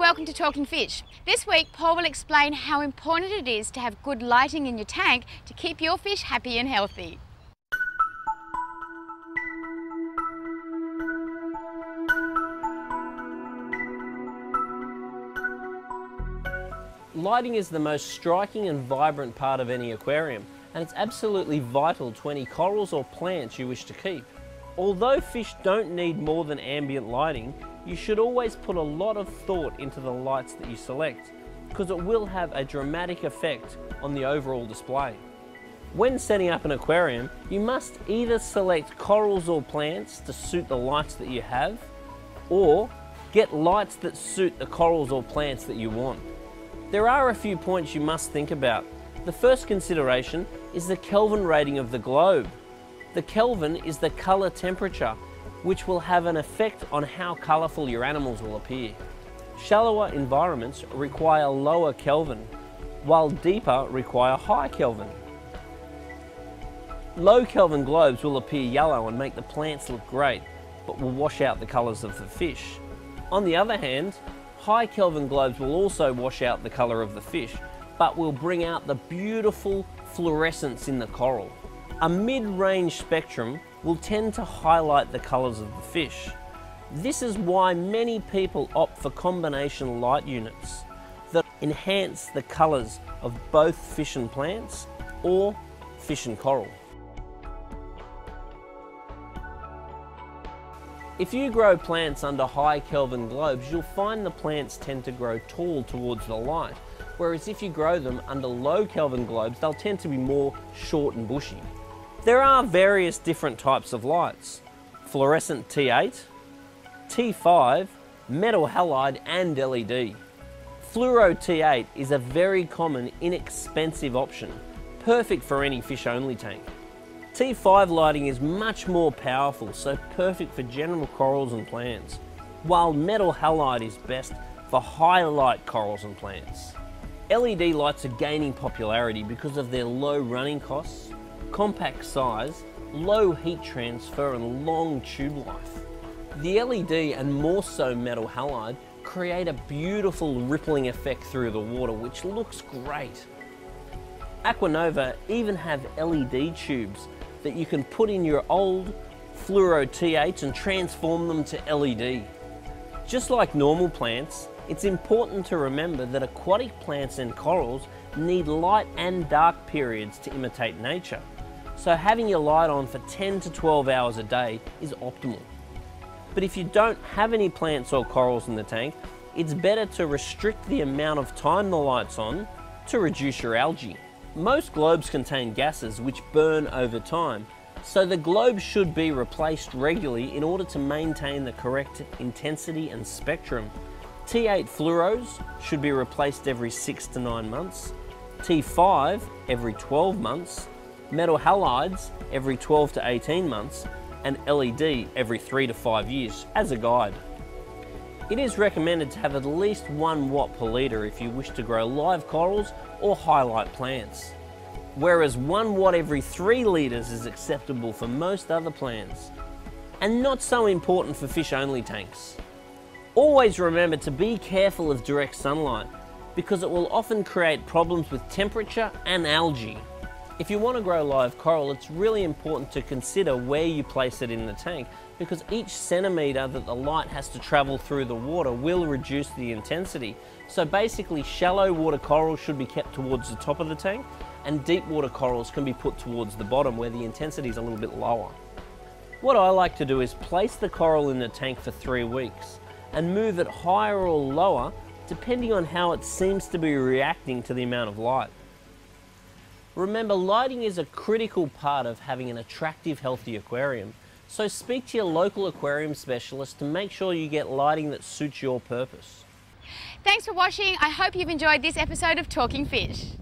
welcome to Talking Fish. This week, Paul will explain how important it is to have good lighting in your tank to keep your fish happy and healthy. Lighting is the most striking and vibrant part of any aquarium, and it's absolutely vital to any corals or plants you wish to keep. Although fish don't need more than ambient lighting, you should always put a lot of thought into the lights that you select, because it will have a dramatic effect on the overall display. When setting up an aquarium, you must either select corals or plants to suit the lights that you have, or get lights that suit the corals or plants that you want. There are a few points you must think about. The first consideration is the Kelvin rating of the globe. The Kelvin is the colour temperature, which will have an effect on how colourful your animals will appear. Shallower environments require lower Kelvin, while deeper require high Kelvin. Low Kelvin globes will appear yellow and make the plants look great, but will wash out the colours of the fish. On the other hand, high Kelvin globes will also wash out the colour of the fish, but will bring out the beautiful fluorescence in the coral. A mid-range spectrum will tend to highlight the colours of the fish. This is why many people opt for combination light units that enhance the colours of both fish and plants, or fish and coral. If you grow plants under high Kelvin globes, you'll find the plants tend to grow tall towards the light, whereas if you grow them under low Kelvin globes, they'll tend to be more short and bushy. There are various different types of lights: fluorescent T8, T5, metal halide and LED. Fluoro T8 is a very common, inexpensive option, perfect for any fish-only tank. T5 lighting is much more powerful, so perfect for general corals and plants, while metal halide is best for high-light corals and plants. LED lights are gaining popularity because of their low running costs, compact size, low heat transfer and long tube life. The LED, and more so metal halide, create a beautiful rippling effect through the water which looks great. Aquanova even have LED tubes that you can put in your old fluoro T8s and transform them to LED. Just like normal plants, it's important to remember that aquatic plants and corals need light and dark periods to imitate nature. So having your light on for 10 to 12 hours a day is optimal. But if you don't have any plants or corals in the tank, it's better to restrict the amount of time the light's on to reduce your algae. Most globes contain gases which burn over time, so the globe should be replaced regularly in order to maintain the correct intensity and spectrum. T8 fluoros should be replaced every 6 to 9 months, T5 every 12 months, metal halides every 12 to 18 months, and LED every 3 to 5 years as a guide. It is recommended to have at least 1 watt per litre if you wish to grow live corals or highlight plants, whereas 1 watt every 3 litres is acceptable for most other plants, and not so important for fish-only tanks. Always remember to be careful of direct sunlight, because it will often create problems with temperature and algae. If you want to grow live coral, it's really important to consider where you place it in the tank, because each centimetre that the light has to travel through the water will reduce the intensity. So basically, shallow water corals should be kept towards the top of the tank, and deep water corals can be put towards the bottom where the intensity is a little bit lower. What I like to do is place the coral in the tank for 3 weeks and move it higher or lower depending on how it seems to be reacting to the amount of light. Remember, lighting is a critical part of having an attractive, healthy aquarium, so speak to your local aquarium specialist to make sure you get lighting that suits your purpose. Thanks for watching. I hope you've enjoyed this episode of Talking Fish.